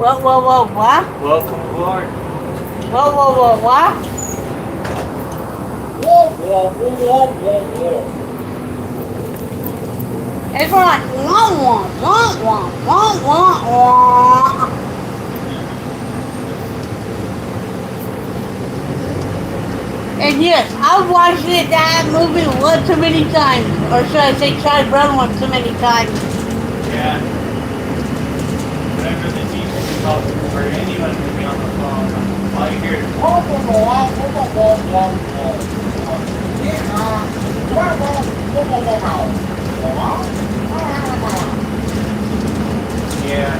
What? Welcome aboard. What? It's like And yes, I've watched that movie one too many times. Or should I say Charlie Brown one too many times. Yeah. Whenever the teacher is talking or anyone can be on the phone, all you hear is yeah.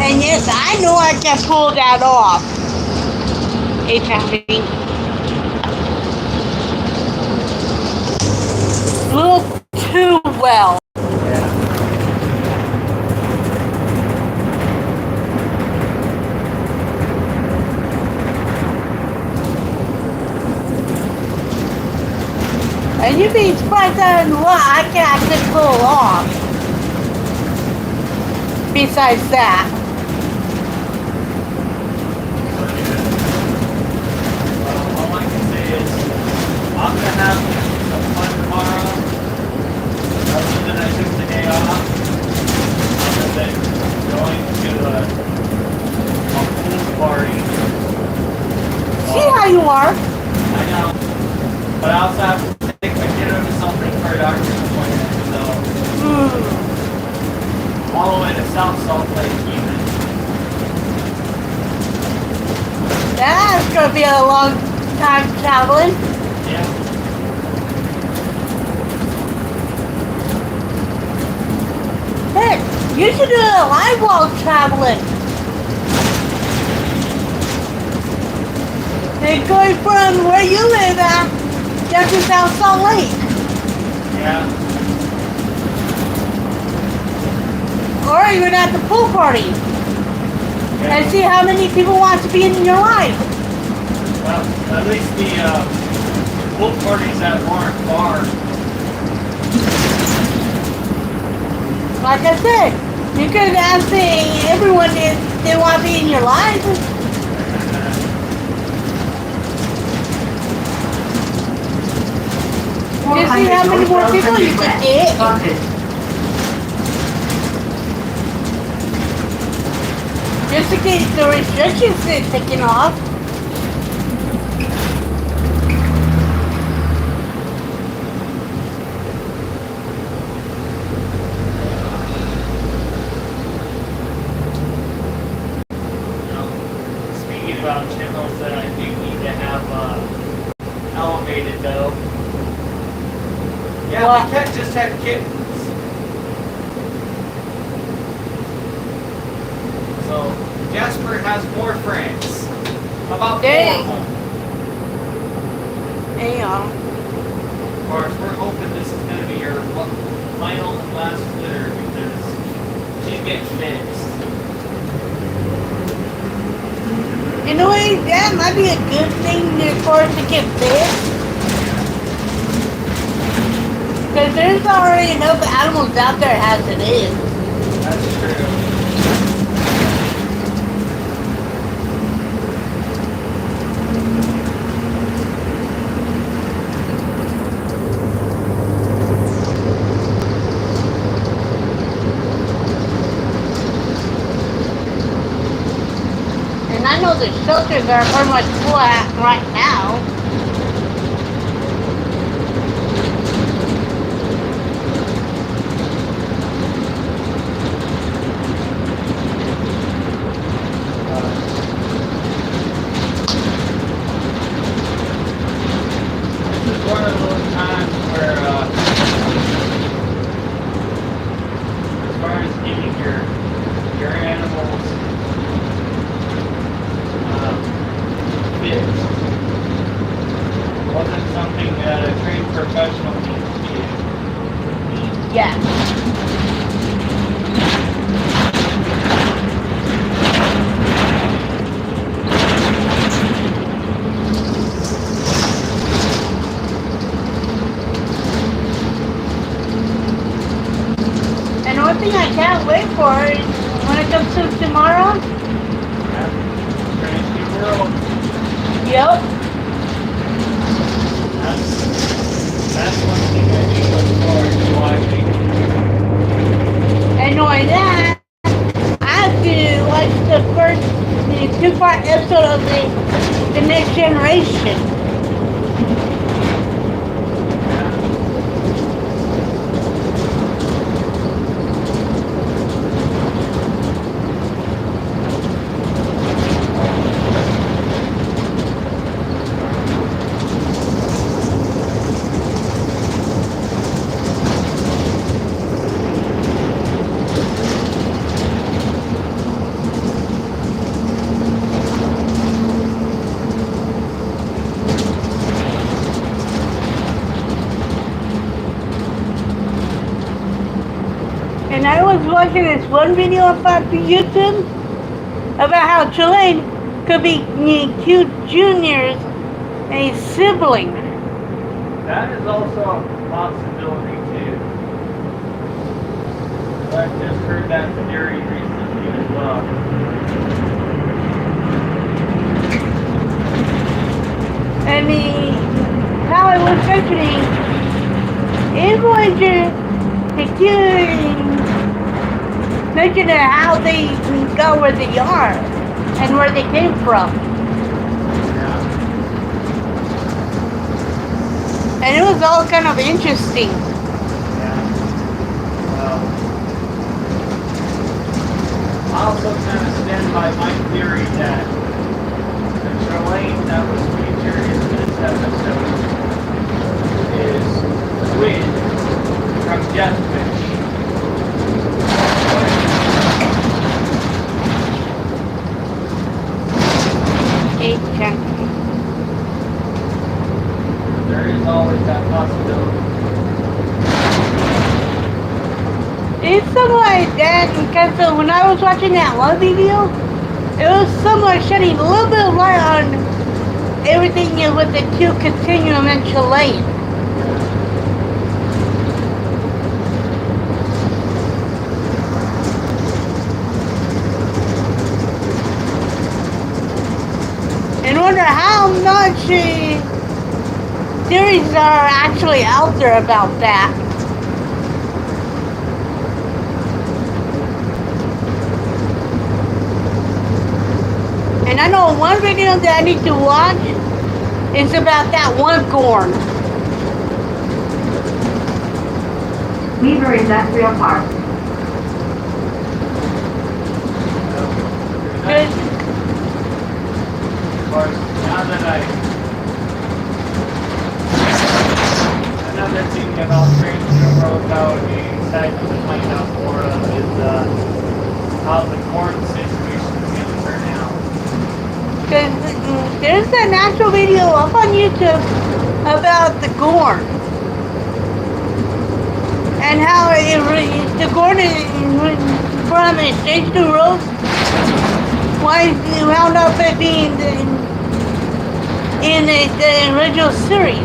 And yes, I know I can pull that off. It's happening. A little too well. Yeah. And you'd be surprised at what I can actually pull off. Besides that. All I can say is I'm gonna have some fun tomorrow. Other than I took the day off, other than going to a pool party. See how you are. I know. But I also have to take my kiddo to something for a doctor's appointment, so all the way to South Salt Lake even. That's gonna be a long time traveling. Yeah. Heck, you should do a live while traveling. And going from where you live at down to South Salt Lake. Yeah. Or even at the pool party. Yeah. And see how many people want to be in your life. Well, at least the pool parties that weren't far. Like I said, you could ask everyone if they want to be in your life. Just see how many more people you could get. Just in case the restrictions is taken off. Speaking about channels that I do need to have elevated though. Yeah, What? we can't just have kittens. So Jasper has more friends. About 4 Dang. of them. Hang on. Of course, we're hoping this is going to be your final and last litter because she's getting fixed. In a way, that might be a good thing for us to get fixed. Because there's already enough animals out there as it is. That's true. And I know the shelters are pretty much full right now. This is one of those times where, as far as getting your animals fixed, wasn't something that a trained professional needs to do. Yeah. And one thing I can't wait for is episode tomorrow? Strange New World. Yep. That's one thing I do look forward to watching. And knowing that, I have to watch the first two-part episode of the Next Generation. And I was watching this one video about YouTube about how Chilean could be cute juniors a sibling. That is also a possibility too. I just heard that theory recently as well. And how I was mentioning, it was mentioning how they got where they are and where they came from. Yeah. And it was all kind of interesting. Yeah. Well, I also kind of stand by my theory that the Chilean that was featured in this episode is Twin from Deathwish. 8-10. There is always that possibility. It's something like that because when I was watching that one video, it was somewhat shedding a little bit of light on everything with the Q continuum in Chilean. And wonder how much theories are actually out there about that. And I know one video that I need to watch is about that one Gorn. Weaver Industrial Park. Good. Of course, now that another thing about Strange New World that would be exciting to find out more of is how the corn situation is going to turn out. Because there's an actual video up on YouTube about the Gorn. And how the Gorn from Strange New World, why it wound up at being in the original series.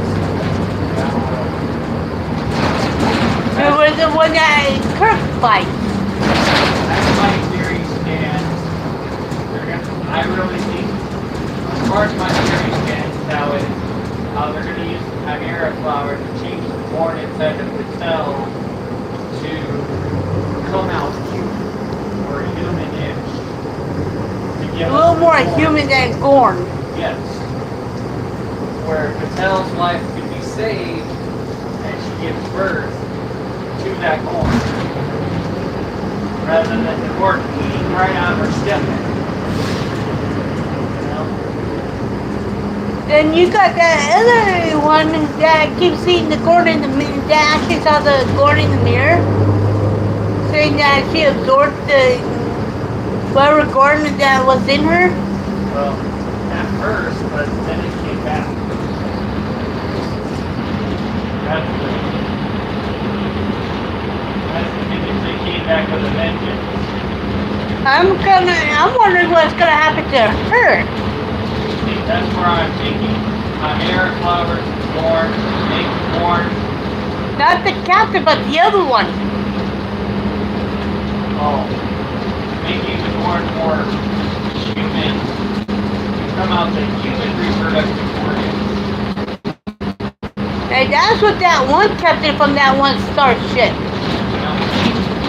It was the one that Kirk fights. That's my theory stands. I really think, as far as my theory stands now, is how they're going to use the Chimera flower to change the corn inside of the cell to come out human or human-ish. A little more human than Gorn. Yes. Where Patel's life could be saved and she gives birth to that corn. Rather than the corn eating right out of her stomach. You know? Then you got that other one that keeps seeing the Gorn in the mirror, that actually saw the Gorn in the mirror, saying that she absorbed the whatever Gorn that was in her. Well, at first, but then it came back. That's the thing, is they came back with a vengeance. I'm wondering what's gonna happen to her. See, that's where I'm thinking. Chimera flowers, corn, make corn. Not the captain, but the other one. Oh, making the more and more humans come out the human reproductive organs. And that's what that one captain from that one starship. You know?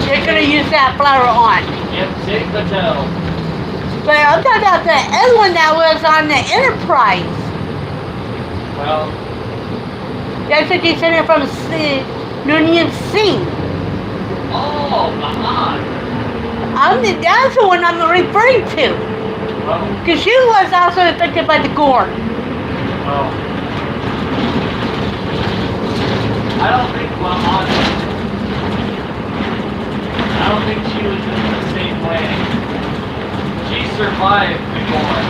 They're gonna use that flower on. Yep, Tig Patel. But I'm talking about the other one that was on the Enterprise. Well, That's what they sent it from Noonien Singh. oh, Mahan. That's the one I'm referring to. Well, Because she was also affected by the Gorn. well. I don't think Mahan. I don't think she was in the same way. She survived the Gorn.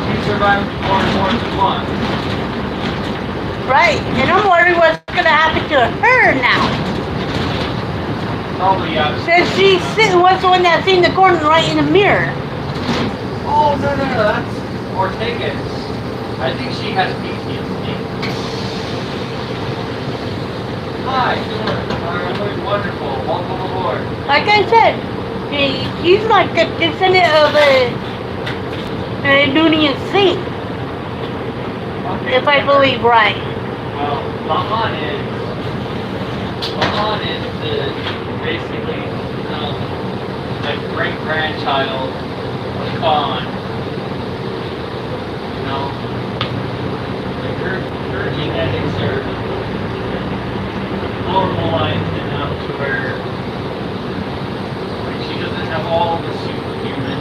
She survived the Gorn more than once. Right. And I'm wondering what's going to happen to her now. Probably, yeah. Since she was the one that seen the Gorn right in the mirror. Oh, no, that's Ortega's. I think she has PTSD. Hi, Gorn. Wonderful. Welcome aboard. Like I said, he's like a descendant of a Noonien Singh, Okay, if I believe right. well, Mahan is the basically like great-grandchild of Khan. You know, like her genetics are normalized enough to where like she doesn't have all the superhuman.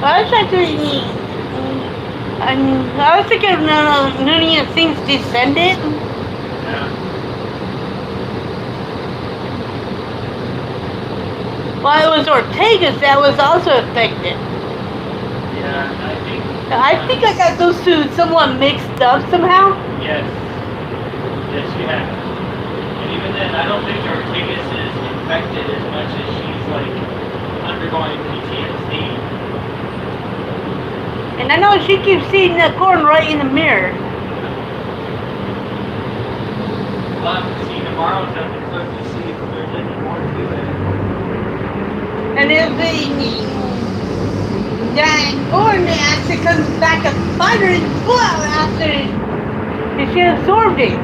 I was actually, I was thinking of Noonien Singh's descendant. Yeah. Well, it was Ortega's that was also affected. Yeah, I think I got those two somewhat mixed up somehow. Yes. Yes, you have. And even then, I don't think Ortegas is infected as much as she's like undergoing PTSD. And I know she keeps seeing the Gorn right in the mirror. We'll have to see tomorrow to look to see if there's any more to it. And if that Gorn actually comes back a fighter as well after she absorbed it.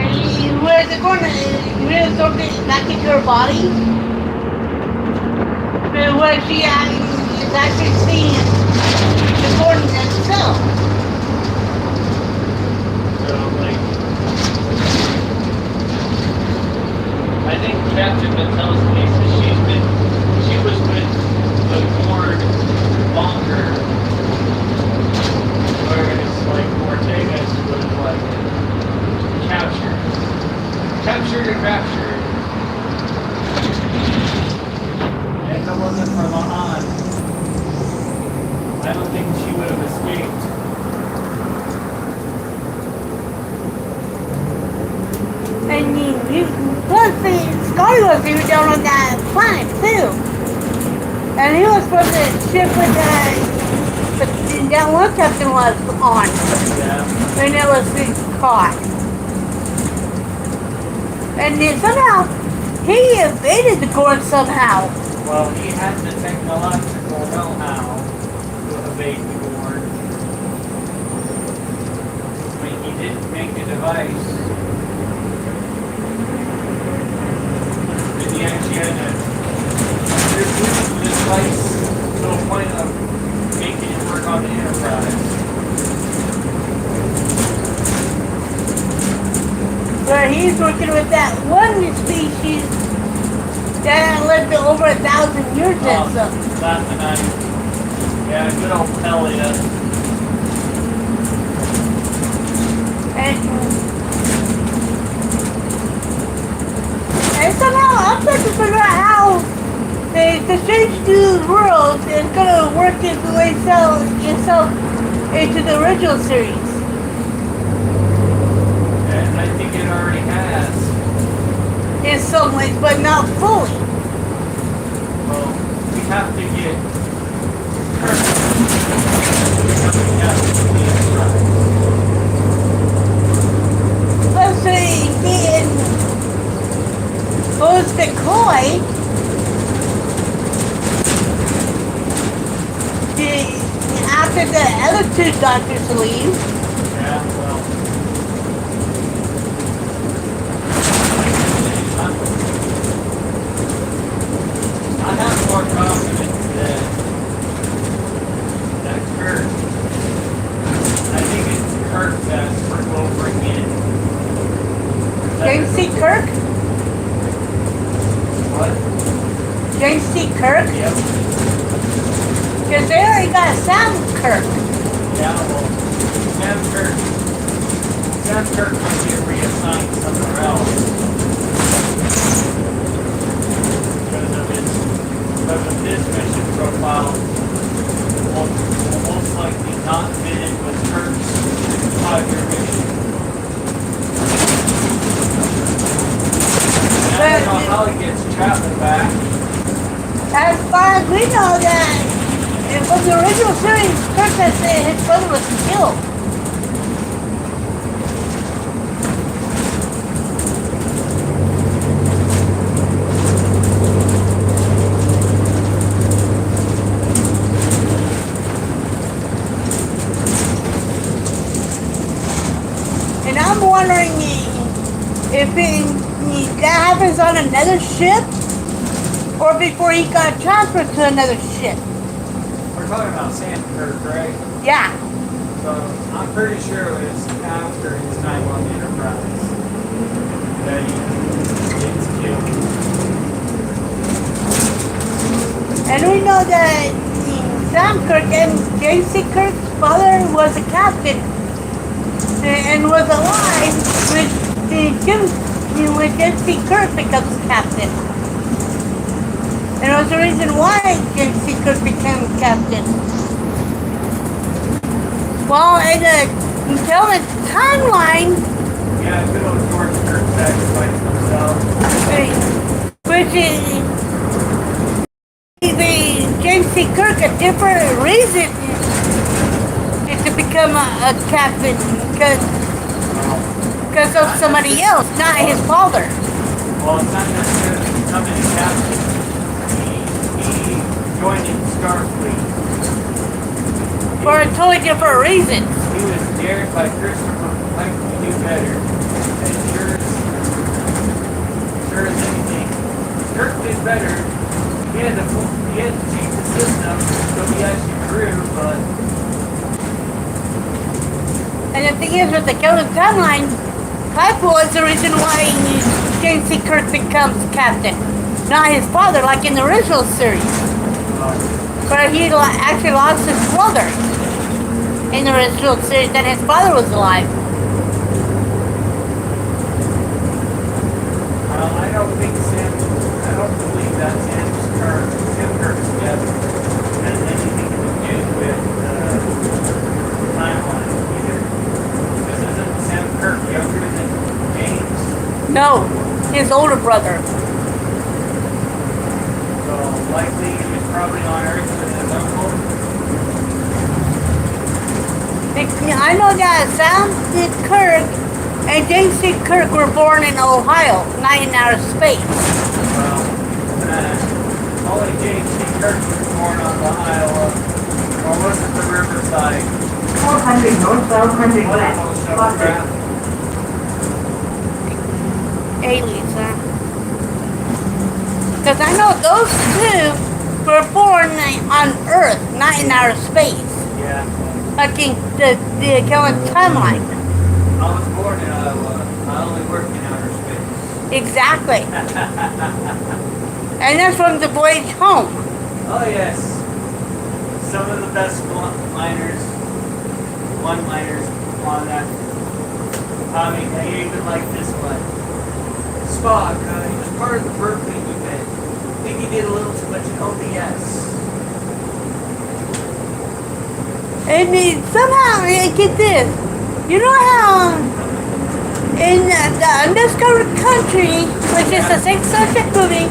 And where the Gorn reabsorbed it back into her body. Where she is actually seeing the Gorn itself. So, like, I think Captain Patel's case is she was with the Gorn longer, whereas, like, Ortega's was, like, captured and raptured. And if it wasn't for Mahan, I don't think she would have escaped. And plus Scotty was even down on that planet too. And he was from the ship with that one captain was on. Yeah. And it was caught. And then somehow he evaded the Gorn somehow. Well, he had the technological know-how to evade the Gorn. I mean, he didn't make a device. And he actually had to reduce the device to a point of making it work on the Enterprise. Where he's working with that one species that lived over 1,000 years and stuff. That's a nice. Yeah, good old Elliot. And somehow I'm trying to figure out how the Strange New World is going to work its way itself into the original series. And I think it already has. In some ways, but not fully. Well, we have to get Kirk. We have to get right. was decoy. After the other two doctors leave. Yeah, well. I have more confidence that Kirk. I think it's Kirk that will bring in. James C. Kirk? What? James C. Kirk? Yep. Because they already got Sam Kirk. Yeah, well, Sam Kirk might get reassigned somewhere else. Because of his mission profile will most likely not fit in with Kirk's 5-year mission. And I don't know how he gets Chapman back. As far as we know that from the original series, Kirk said his brother was killed. And I'm wondering if that happens on another ship or before he got transferred to another ship. We're talking about Sam Kirk, right? Yeah. So I'm pretty sure it was after his time on the Enterprise that he gets killed. And we know that Sam Kirk and James C. Kirk's father was a captain and was alive when James C. Kirk becomes captain. And it was the reason why James C. Kirk became captain. Well, in the timeline, Yeah, good old George Kirk sacrificed himself. which is James C. Kirk a different reason to become a captain because of somebody else, not his father. Well, it's not necessarily becoming a captain. He joined in Starfleet. For a totally different reason. He was dared by Christopher Pike to do better. And sure as anything, Kirk did better. He had to change the system so he actually grew, but And the thing is, with the Kelvin timeline, Piper is the reason why James C. Kirk becomes captain, not his father, like in the original series. But he actually lost his brother in the original series, and his father was alive. I don't believe that Sam Kirk's death has anything to do with the timeline either. Because isn't Sam Kirk younger than James? No, his older brother. So likely he was probably on Earth with his uncle. I know that Sam C. Kirk and James C. Kirk were born in Ohio, not in outer space. Well, only James C. Kirk was born on the Iowa, or was it the Riverside? 400 north, 1200 west. Shuttlecraft. Aliens, huh? Because I know those two were born on Earth, not in outer space. Yeah. Like in the Kelvin timeline. I was born in Iowa. I only work in outer space. Exactly. And that's from the voyage home. Oh yes. Some of the best one-liners on that. I mean, I even like this one. Spock, he was part of the Berkeley movement. I think he did a little too much LDS. And somehow, get this. You know how in the Undiscovered Country, which is a sixth subject movie,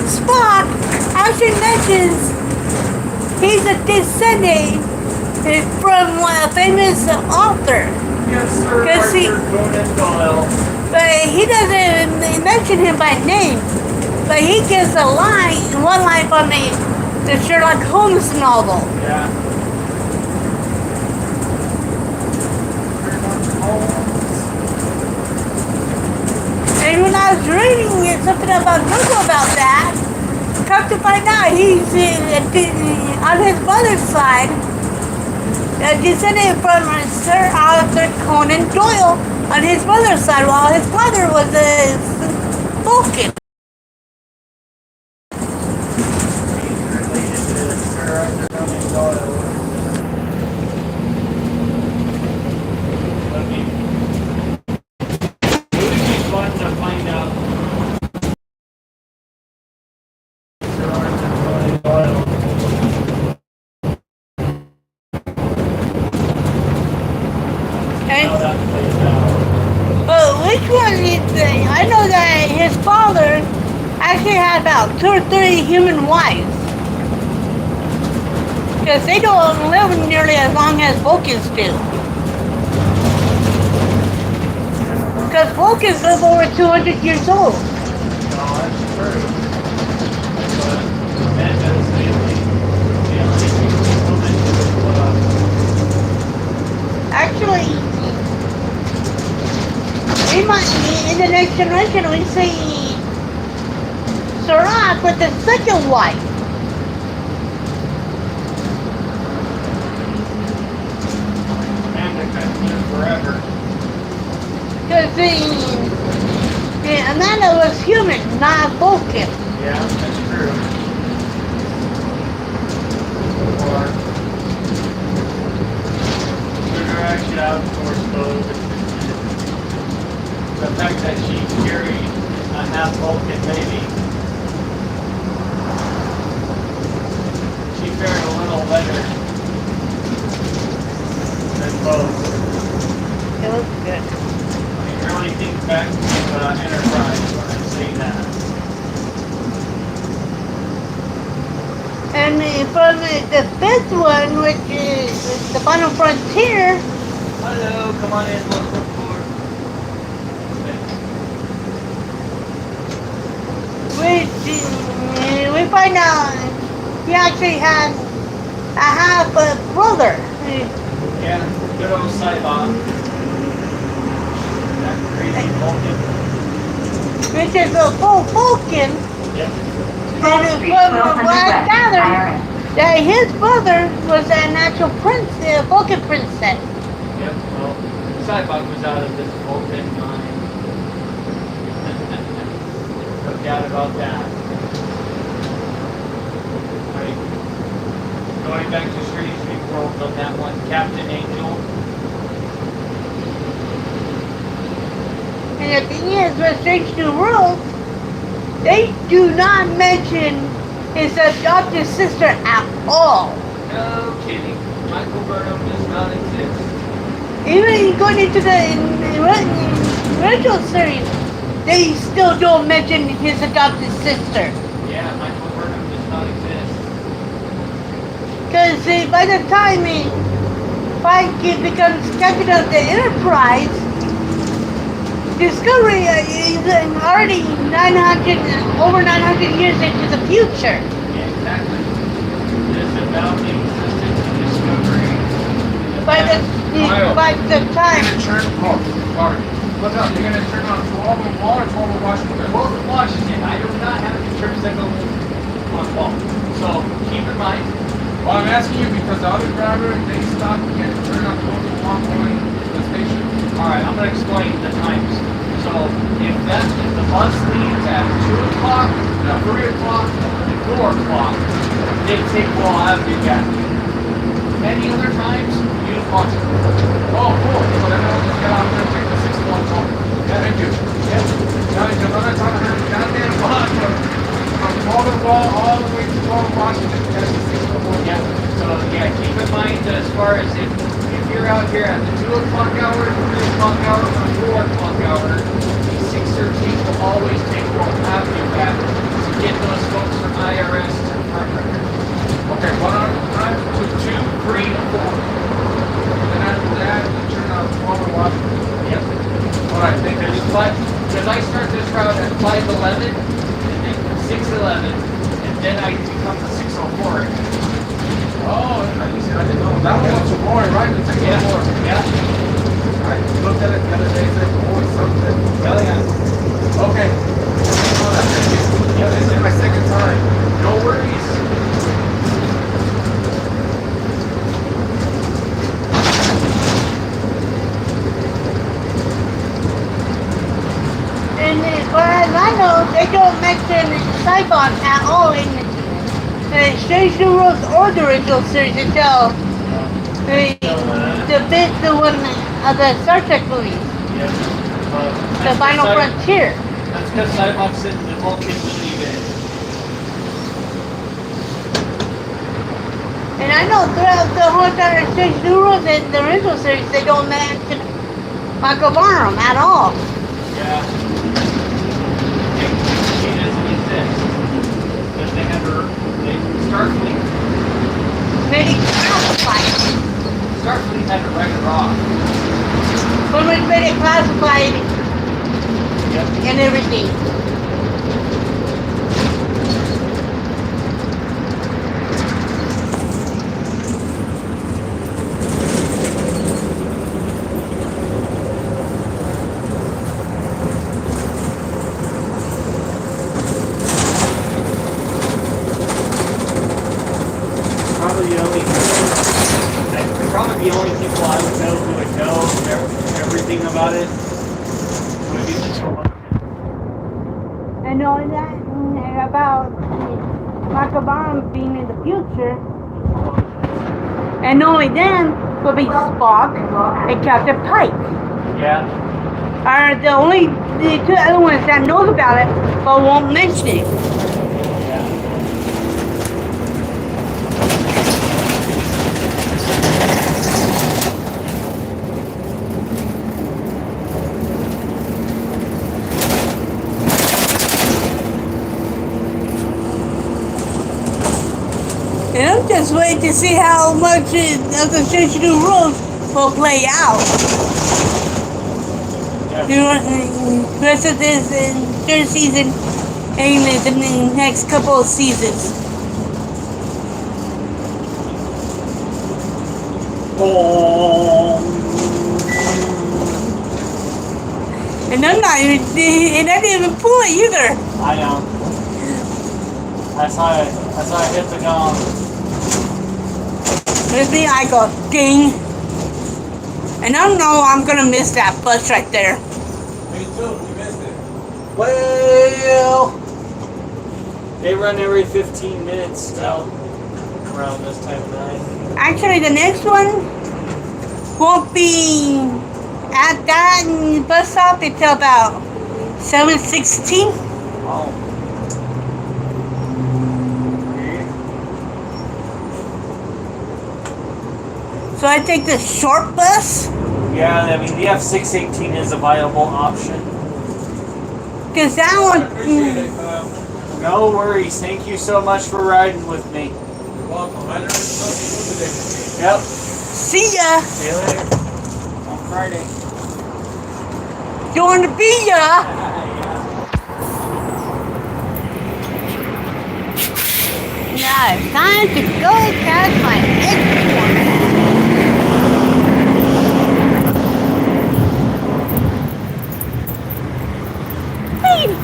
Spock actually mentions he's a descendant from a famous author. Yes, sir. Because Arthur Conan Doyle. but he doesn't mention him by name. But he gives a line, one line from the Sherlock Holmes novel. Yeah. And when I was reading something about Google about that, come to find out he's on his mother's side, descended from Sir Arthur Conan Doyle on his mother's side, while his father was a Vulcan. He's related to Sir Arthur Conan Doyle. Let me. It would be fun to find out. Sir Arthur Conan Doyle. How that plays out. Which one is I know that his father actually had about 2 or 3 human wives. Because they don't live nearly as long as Vulcans do. Because Vulcans live over 200 years old. No, that's true. But that doesn't say the only people that Actually, in the next generation, we see Sirach with the second wife. Amanda couldn't live forever. Because the Amanda was human, not Vulcan. Yeah, that's true. Or they're actually outdoors mode. The fact that she carried a half Vulcan baby, she fared a little better than both. It was good. I mean, really think back to Enterprise when I say that. And from the 5th one, which is the Final Frontier, Hello, come on in, look for we find out he actually has a half brother. Yeah, good old Cybot. That crazy Vulcan. Which is a full Vulcan. Yep. And from what I gathered, that his brother was an actual prince, a Vulcan princess. Yep, well, Cybot was out of this Vulcan mind. No doubt about that. Right. Going back to Strange New World on that one, Captain Angel. And the thing is, with Strange New World, they do not mention his adopted sister at all. No kidding. Michael Burnham does not exist. Even going into the original series, they still don't mention his adopted sister. Yeah, Michael Burnham does not exist. Because by the time Pike becomes captain of the Enterprise, Discovery is already over 900 years into the future. Yeah, exactly. It is about the existence of Discovery. By the time. Sorry. What's up? You're gonna turn on 12 on wall or 12 on Washington? Both in Washington. I do not have any trips that go on wall. So keep in mind. Well, I'm asking you because the other driver, they stopped and turn on 12 on wall going to the station. Alright, I'm gonna explain the times. So if the bus leaves at 2 o'clock, 3 o'clock, and 4 o'clock, they take Wall Avenue back. Many other times, use Washington. Oh, cool. So then I'll just get out there and take the 6 o'clock call. Yeah, thank you. Yep. Now, because I'm not talking about goddamn bus from 12 on wall all the way to 12 on Washington. That's the 6 o'clock. Yeah. So yeah, keep in mind as far as if you're out here at the 2 o'clock hour, 3 o'clock hour, or 4 o'clock hour, the 613 will always take Wall Avenue back to get those folks from IRS to front record. Okay, 1 hour time to 2, 3, 4. And then after that, you turn on 12 on Washington. Yep. All right, thank you. Because I start this route at 5:11, and then 611, and then I become the 604. Oh, I didn't know. That one was boring, right? The 604. Yeah. I looked at it the other day, said, oh, it's something. Oh, yeah. Okay. Oh, that's it. Yeah, this is my second time. No worries. And as far as I know, they don't mention Cybot at all in the Strange New Worlds or the original series until the one of the Star Trek movies, Yeah. the Final Frontier. That's because Cybox and the Vulcans believe it. And I know throughout the whole entire Strange New Worlds and the original series, they don't mention Michael Barnum at all. Yeah. He doesn't exist. Because they never, Starfleet They classified had to write it off. but we made it classified Yep. and everything. Probably the only people I would know who would know everything about it would be the children. And knowing that about Michael Barnum being in the future, and knowing them will be Spock and Captain Pike. Yeah. Are the two other ones that knows about it but won't mention it. Yeah. And I'm just waiting to see how much of the Strange New Worlds will play out. The rest of this third season and the next couple of seasons. And I'm not even, and I didn't even pull it either. I know. That's how I hit the gong. With me, I go ding. And I know I'm gonna miss that bus right there. Me too, you missed it. Well, they run every 15 minutes now, around this time of night. Actually, the next one won't be at that bus stop until about 7:16. Oh. So I take the short bus, Yeah, I mean, the F618 is a viable option. cause that I one. appreciate it. No worries. Thank you so much for riding with me. You're welcome. I learned something new today. Yep. See ya. See you later. On Friday. Going to be ya. Now it's time to go catch my next one. Hey.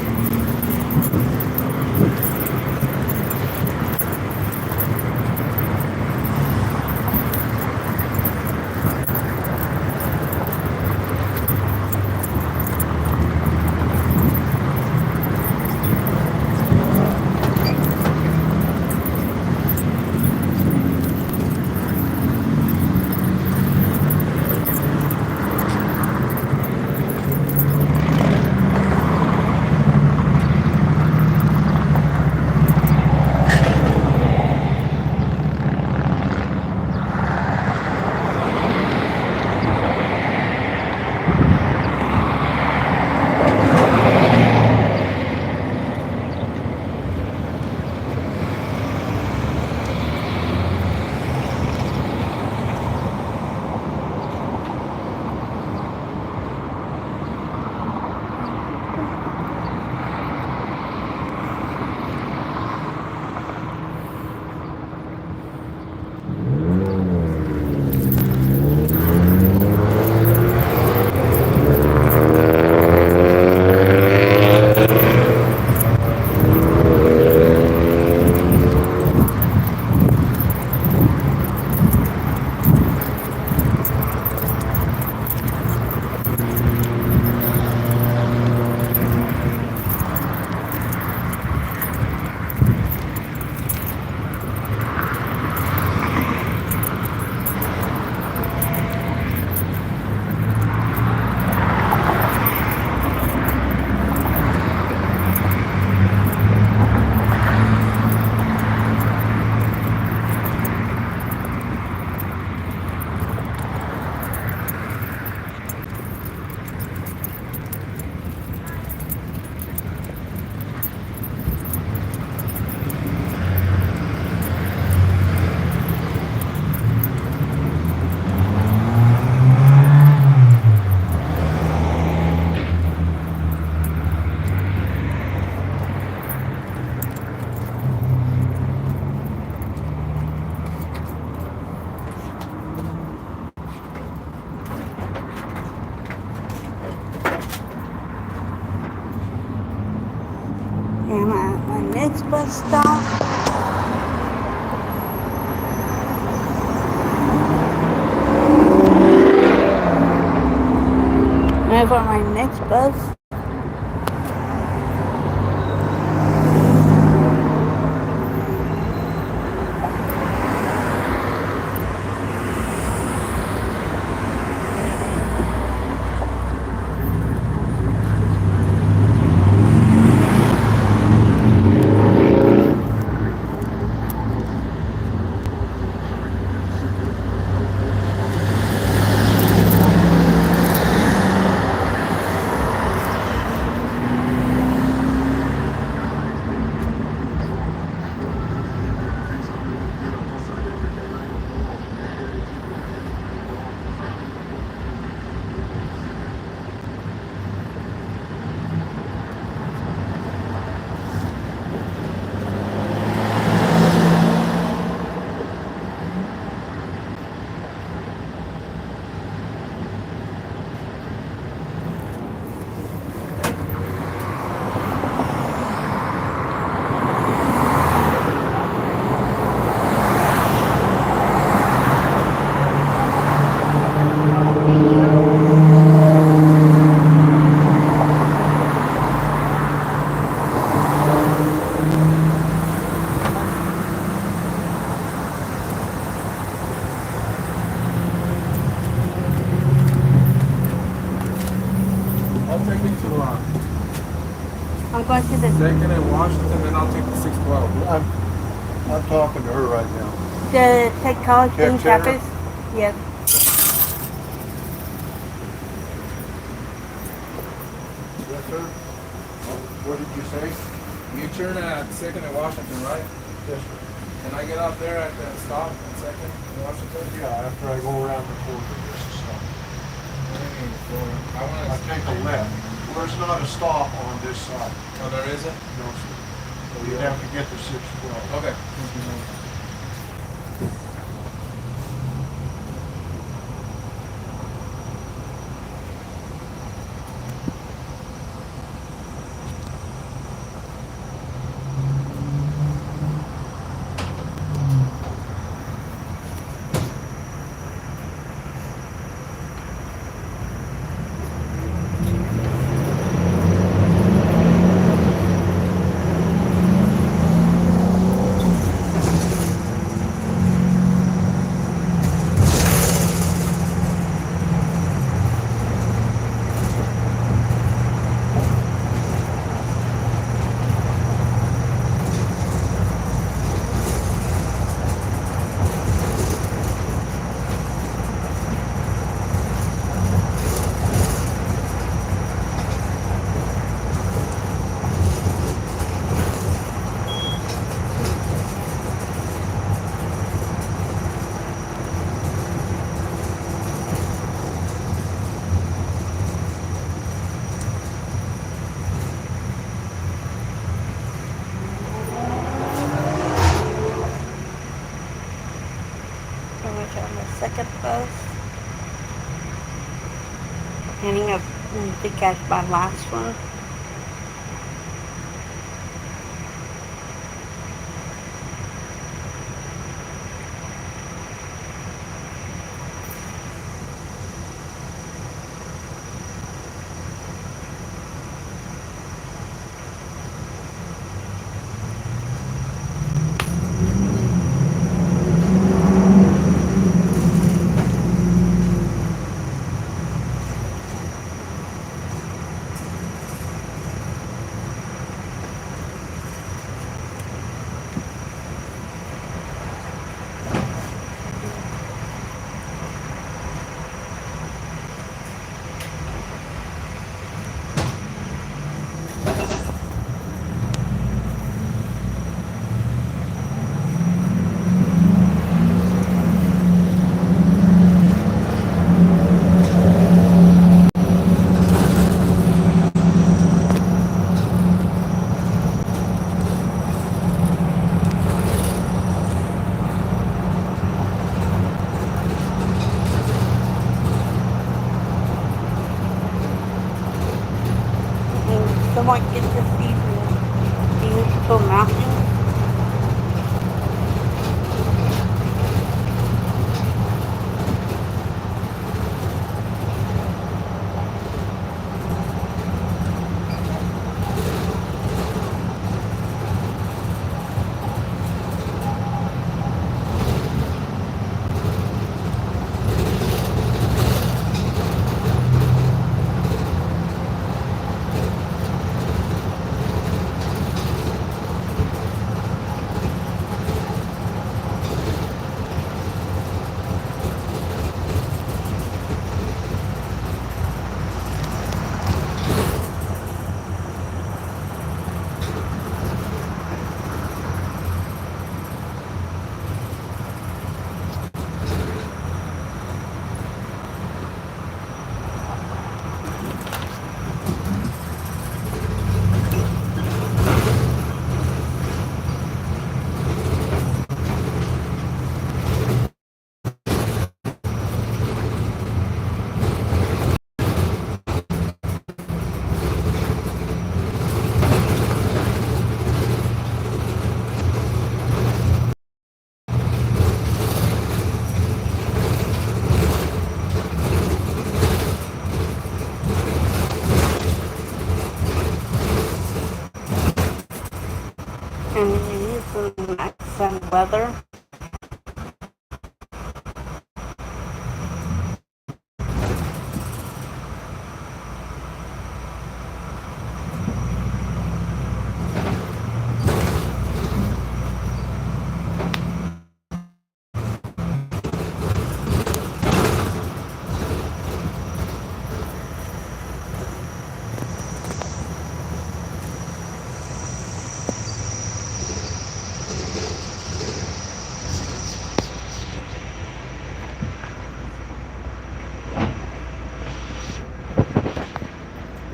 I'm at my next bus stop. And for my next bus. I'll take you to I'm going to the Second and Washington, then I'll take the 612. I'm talking to her right now. Tech College Tech Green Center? Campus. Yes. Yes, sir. What did you say? You turn at Second and Washington, right? Yes, sir. Can I get out there at that stop at Second and Washington? Yeah, after I go around the corner, there's a stop. I want I to take a left. There's not a stop on this side. Oh, there isn't? No, sir. So you'd have to get to 612. Okay. On the second bus. Ending up to catch my last one. actual mountain. And it is some nice sun weather.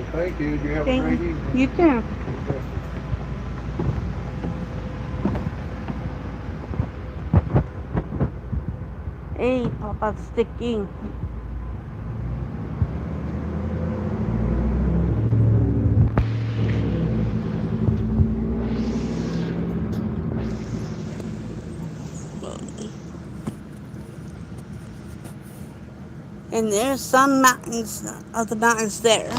Well, thank you. You have a Thank great evening. you too. Hey, Papa Sticky. And there's some mountains of the mountains there.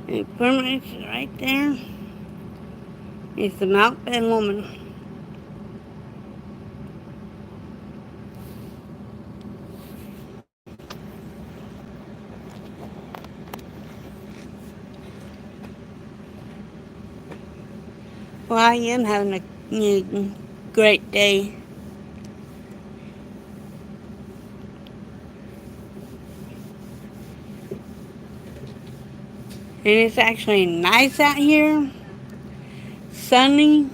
And pretty much right there is the Mount Ben Lomond. Well, I am having a great day. And it's actually nice out here, sunny.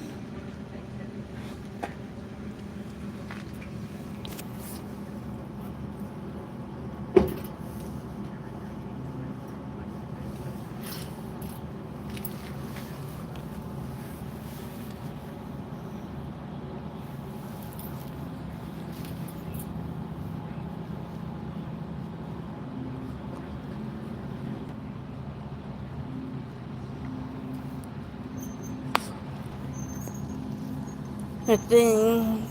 The thing,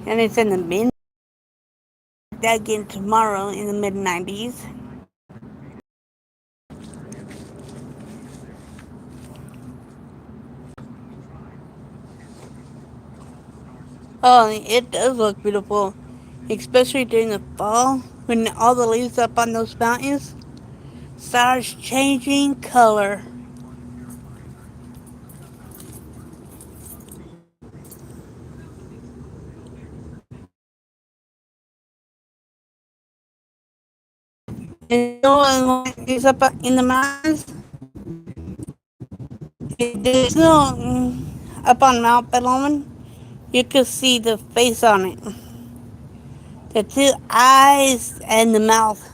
and it's in the mid again tomorrow in the mid 90s. Oh, it does look beautiful, especially during the fall when all the leaves up on those mountains starts changing color. And you know what is up in the mountains? If there's no up on Mount Bellman, you can see the face on it, the two eyes and the mouth.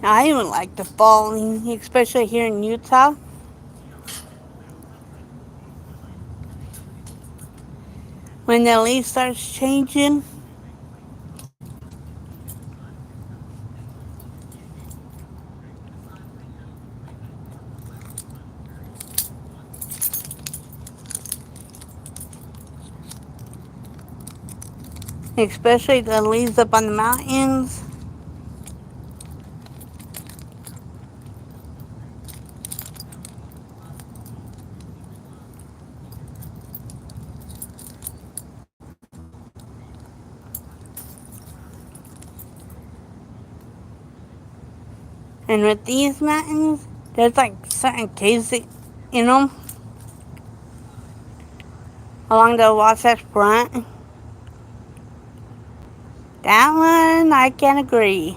I even like the fall, especially here in Utah. When the leaf starts changing. Especially the leaves up on the mountains. And with these mountains, there's like certain caves, you know, along the Wasatch Front. That one, I can agree.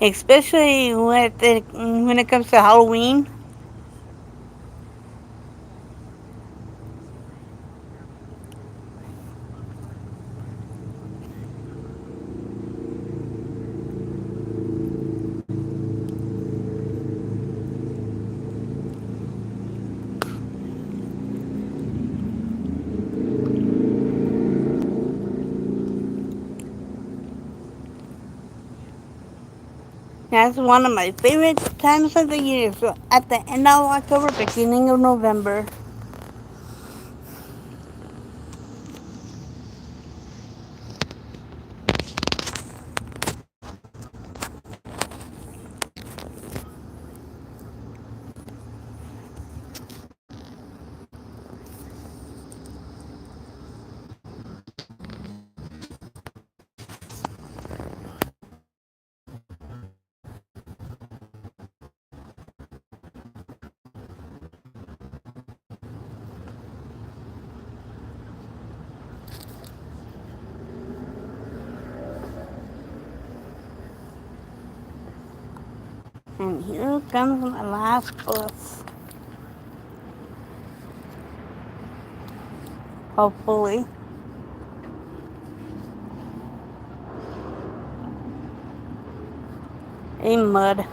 Especially when it comes to Halloween. That's one of my favorite times of the year. So at the end of October, beginning of November. And here comes my last bus. Hopefully. A mud.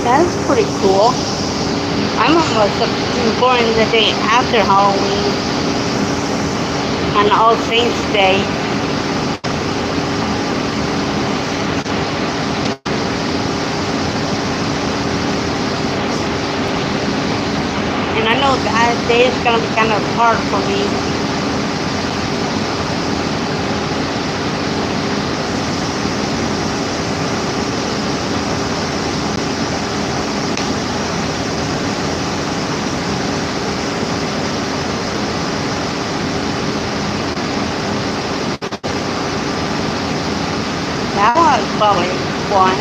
That's pretty cool. I'm almost born the day after Halloween on All Saints Day. And I know that day is gonna be kind of hard for me. That was probably fun.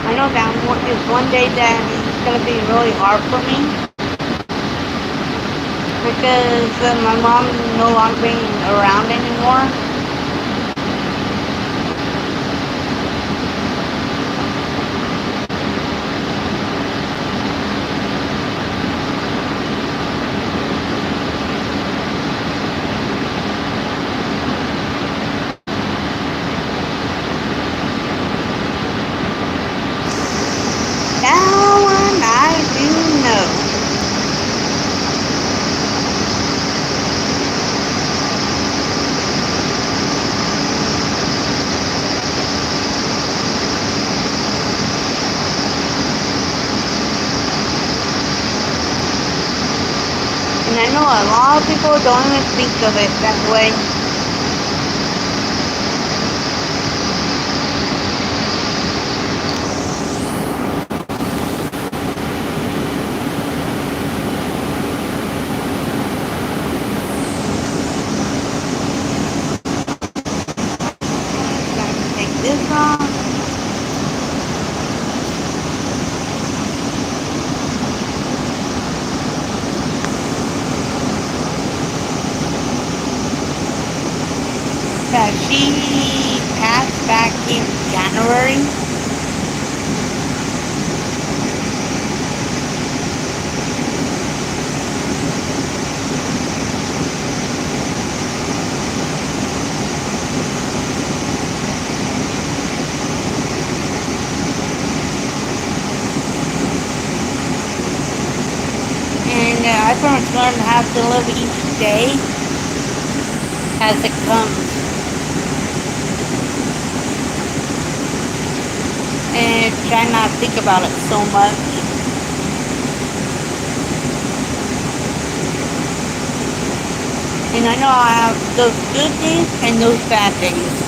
I know that is one day that is gonna be really hard for me because my mom no longer being around anymore. That one I know a lot of people don't even think of it that way. Gotta take this off. She passed back in January. And I pretty much learned how to live each day as it comes. And try not to think about it so much. And I know I have those good days and those bad days.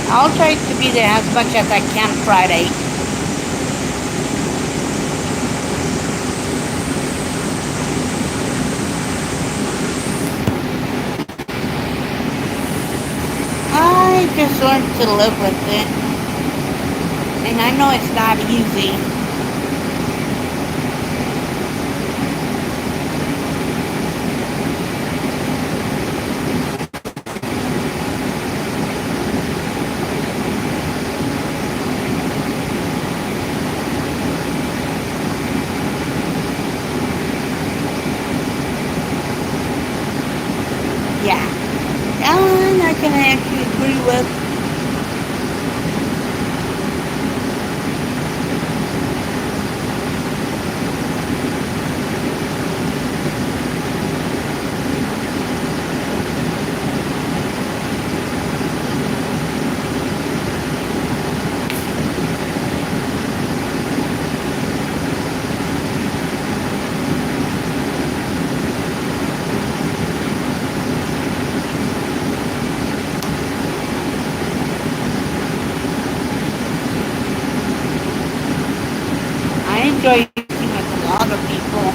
I'll try to be there as much as I can Friday. I just learned to live with it. And I know it's not easy. Yeah. And I can actually agree with. I enjoy using with a lot of people.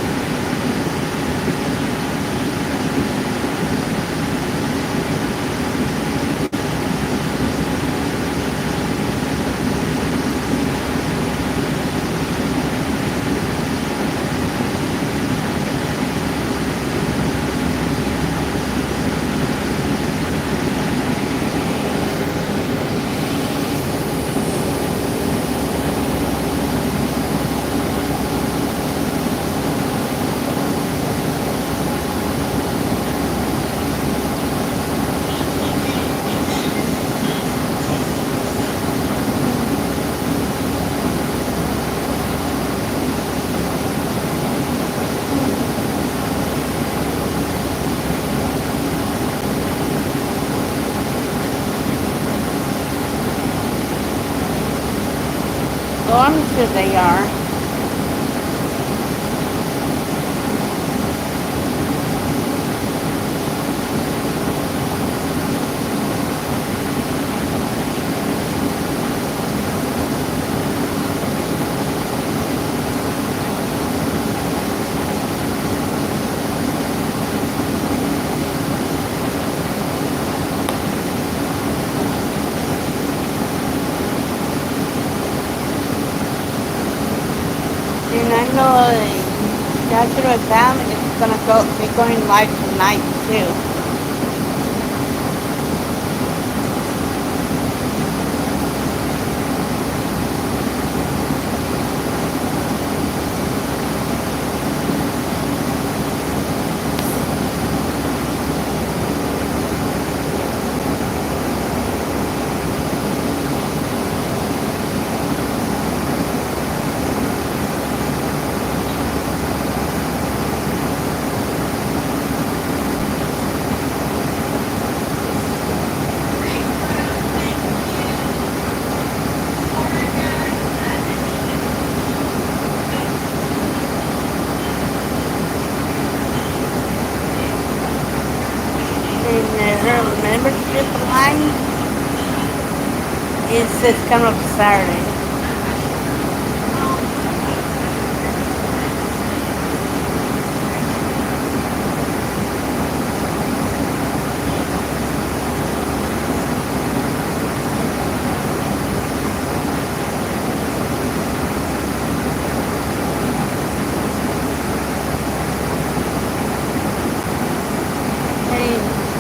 Oh, I'm sure they are. And I know Joshua Sam is gonna be going live tonight too. membership line is just coming up Saturday.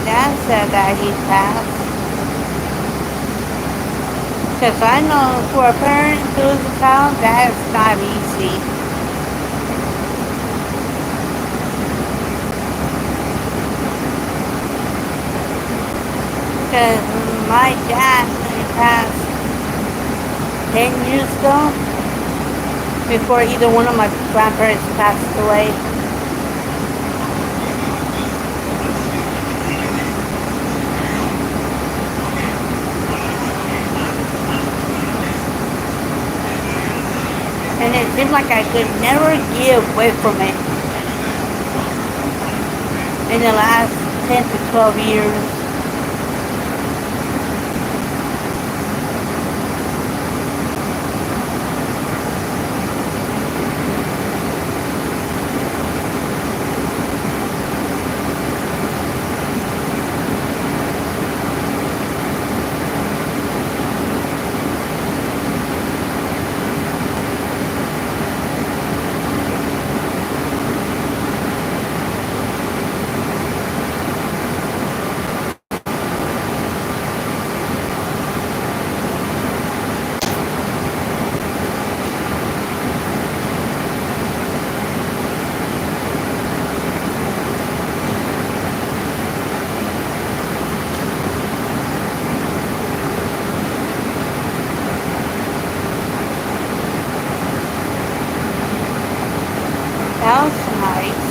Dad said that he passed. Because I know for a parent to lose a child, that's not easy. Because my dad passed 10 years ago, before either one of my grandparents passed away. And it seemed like I could never get away from it in the last 10 to 12 years. That was nice.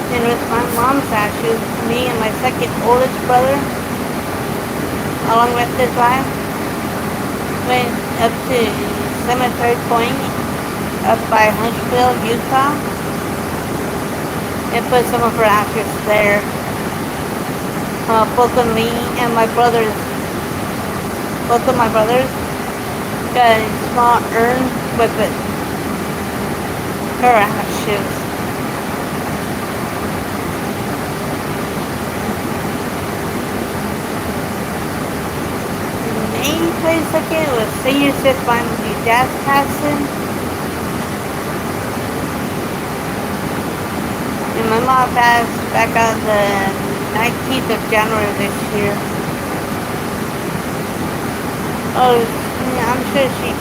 And with my mom's ashes, me and my second oldest brother, along with his wife, went up to Cemetery Point up by Huntsville, Utah, and put some of her ashes there. Both of me and my brothers, both of my brothers, got a small urn with it, her ashes. The main place I get was senior citizen by my dad's passing. And my mom passed back on the 19th of January this year. Oh, I'm sure she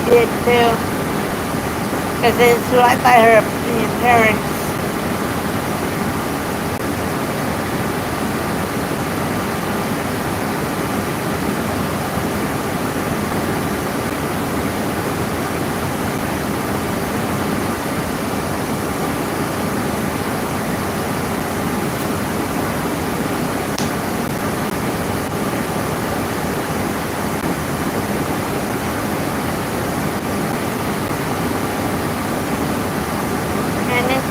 did too, because it's right by her parents.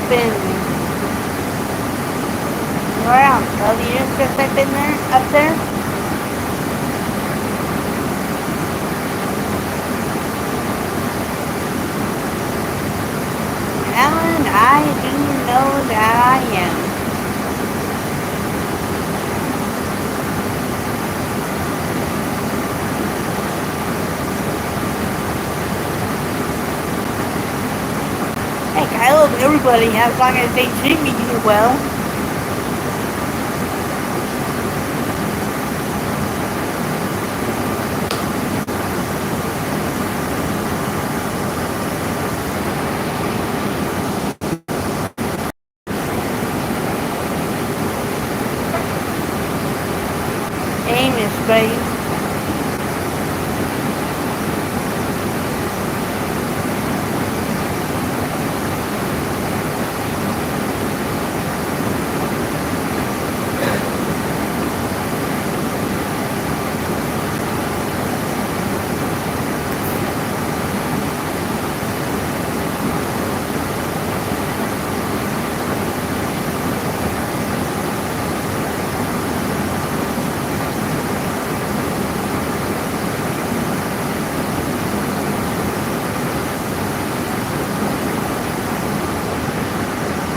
Been around 12 years since I've been there, up there. Alan, I do know that I am. Heck, I love everybody as long as they treat me well. Aim is great.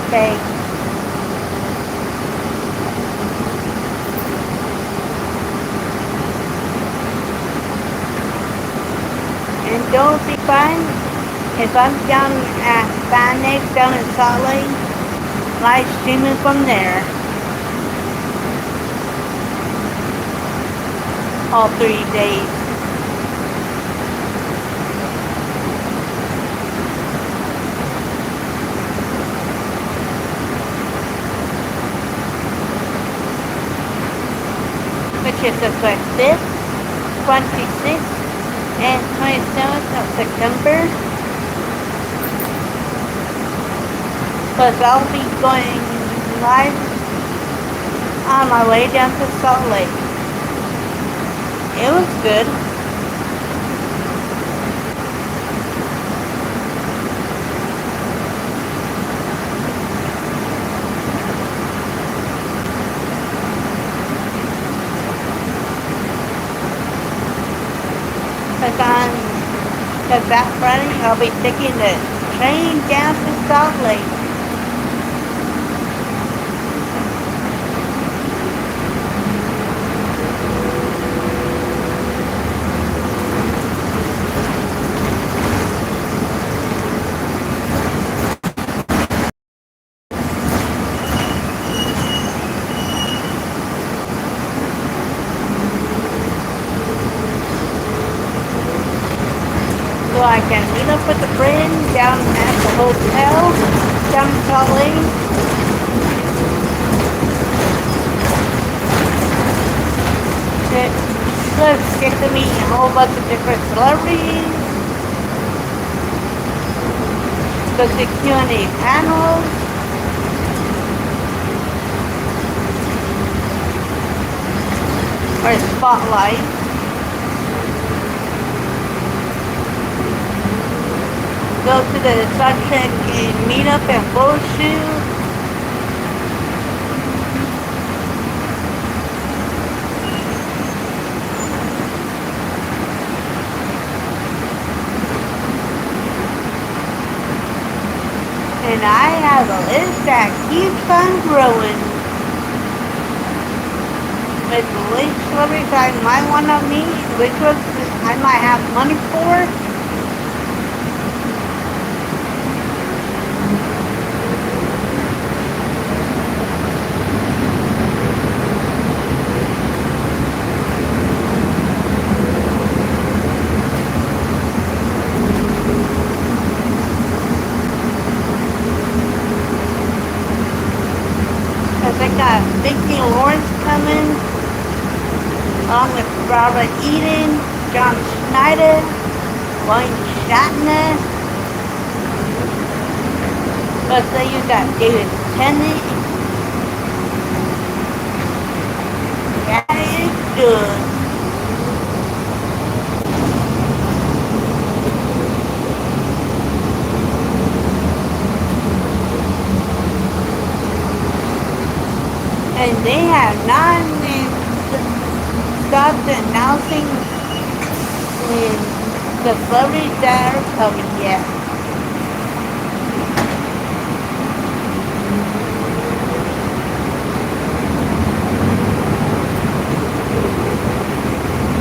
Okay. And don't be fine if I'm down at Finex down in Salt Lake, live streaming from there. All 3 days. Which is the 5th, 26th, and 27th of September. Plus I'll be going live on my way down to Salt Lake. It was good. Cause that Friday I'll be taking the train down to Salt Lake. So I can meet up with a friend down at the hotel down in Salt Lake. Let's get to meet a whole bunch of different celebrities. Go to Q&A panels. Or spotlight. Go to the Suncheck and meet up and photo shoot. And I have a list that keeps on growing. With which celebrities I might want to meet, which ones I might have money for. They got Vicki Lawrence coming, along with Robert Eden, John Schneider, Wayne Shatner. Plus then you got David Tennant. That is good. And they have not stopped announcing the celebrities that are coming yet.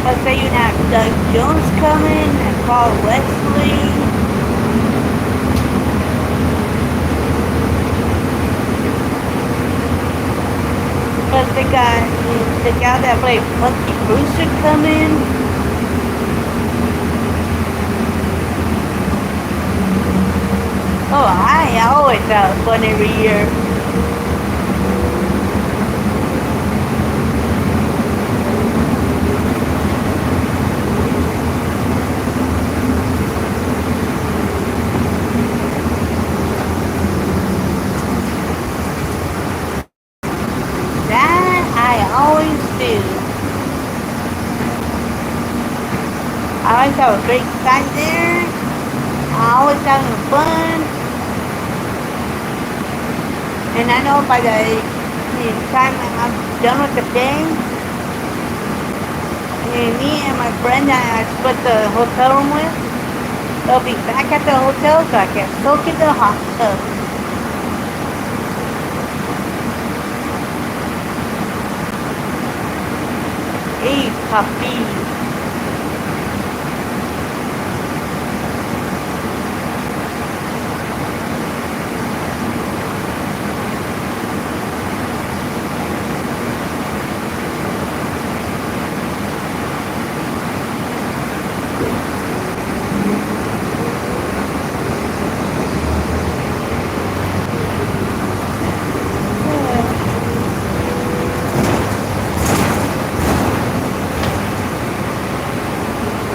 Let's say you have Doug Jones coming and Paul Wesley. Plus they got the guy that played Punky Brewster coming. Oh, I always have fun every year. I always have a great time there. I always having fun. And I know by the time I'm done with the day, and me and my friend that I split the hotel room with, they'll be back at the hotel so I can soak in the hot tub. puppy.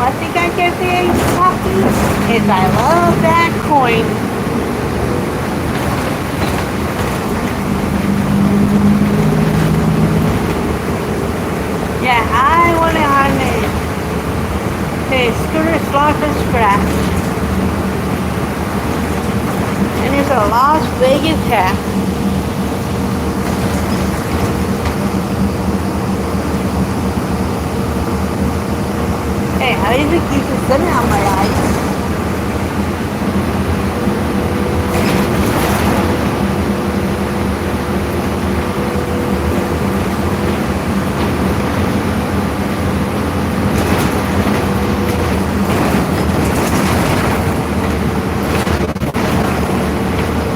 One thing I can say, puppy, is I love that coin. Yeah, I want it on the Scooter Slaughter Scratch. And it's a Las Vegas hat. Hey, how do you think you should send it on my eyes?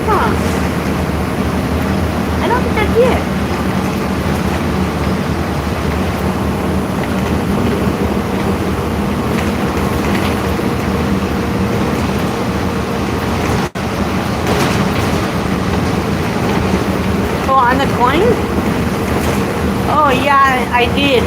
Huh. I don't think I did. Oh, on the coin? Oh, yeah, I did.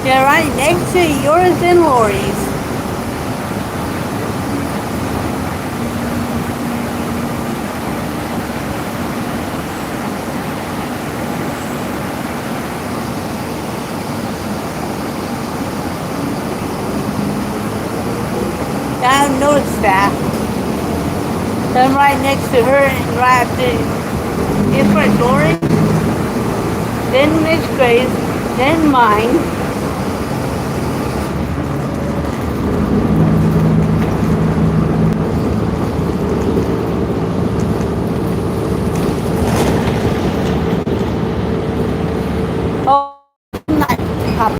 Yeah, right next to yours and Lori's. I noticed that. I'm right next to her and right after it's my Lori, then Miss Grace, then mine. Oh, not puppy.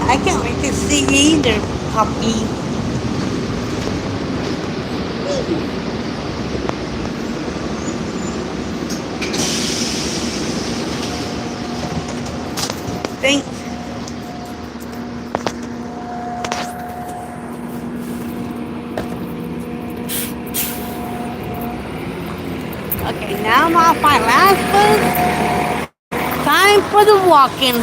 I can't wait to see you either, puppy. Thanks. Okay, now I'm off my last bus. Time for the walking.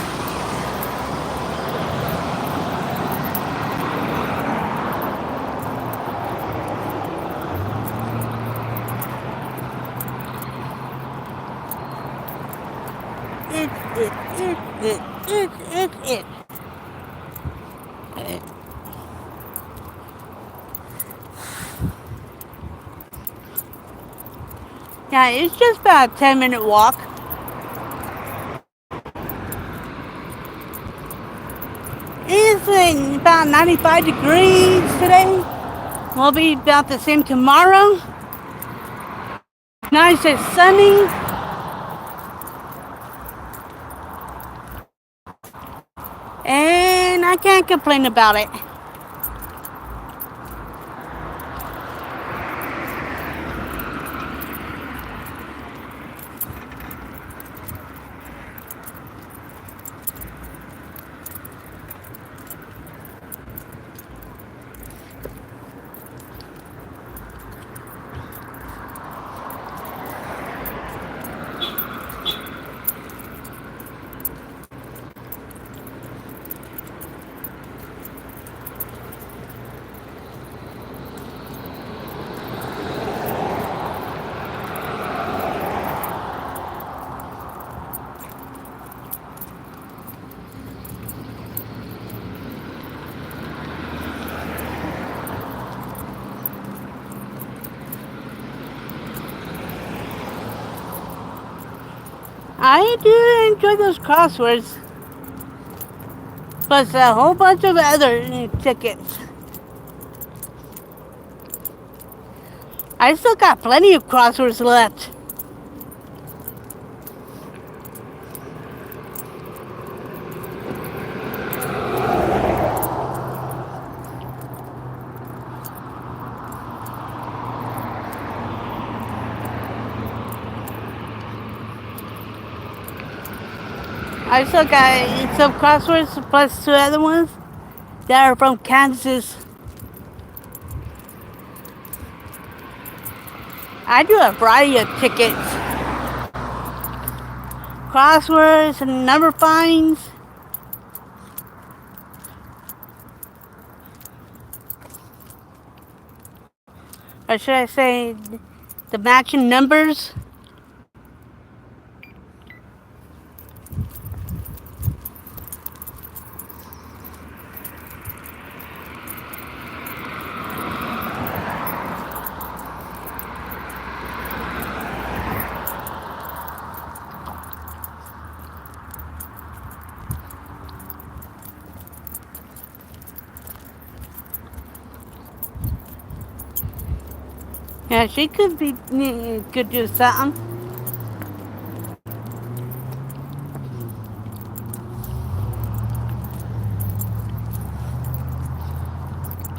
It. Yeah, it's just about a 10-minute walk. It's about 95 degrees today. Will be about the same tomorrow. Nice and sunny. And I can't complain about it. I do enjoy those crosswords, plus a whole bunch of other tickets. I still got plenty of crosswords left. I still got some crosswords plus two other ones that are from Kansas. I do a variety of tickets. Crosswords and number finds. Or should I say the matching numbers? Yeah, she could do something.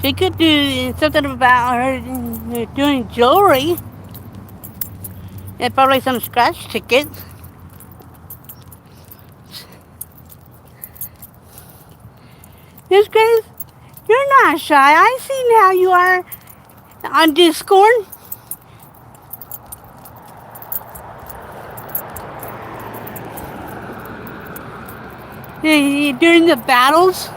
She could do something about her doing jewelry and probably some scratch tickets. Miss Grace, you're not shy. I've seen how you are on Discord. During the battles.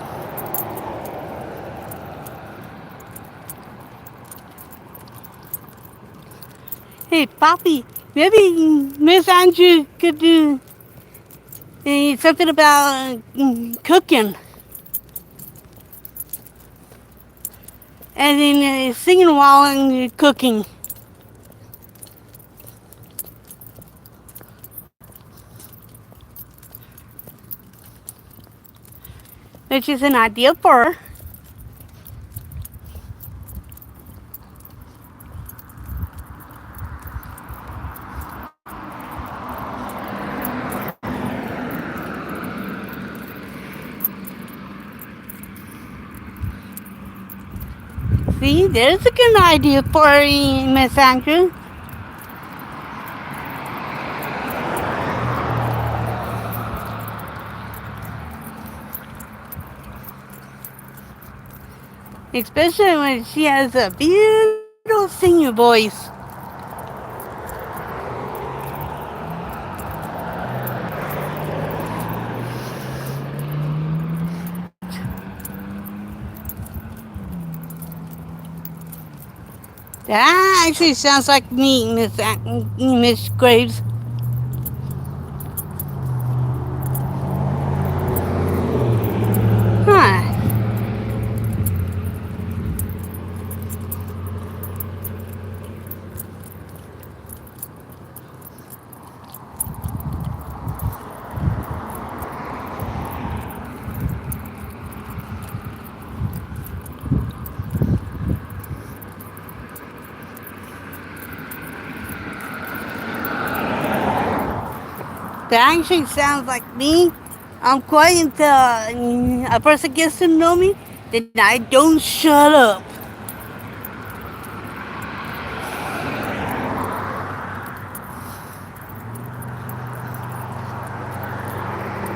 Hey, Poppy, maybe Miss Andrew could do something about cooking. And then singing while cooking. Which is an idea for her. See, there's a good idea for Miss Andrew. Especially when she has a beautiful singing voice. That actually sounds like me, Miss Graves. Huh. That actually sounds like me. I'm quite until a person gets to know me, then I don't shut up.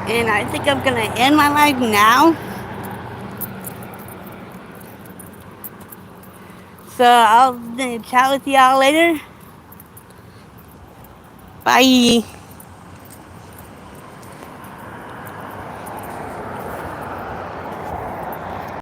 And I think I'm gonna end my life now. So I'll chat with y'all later. Bye.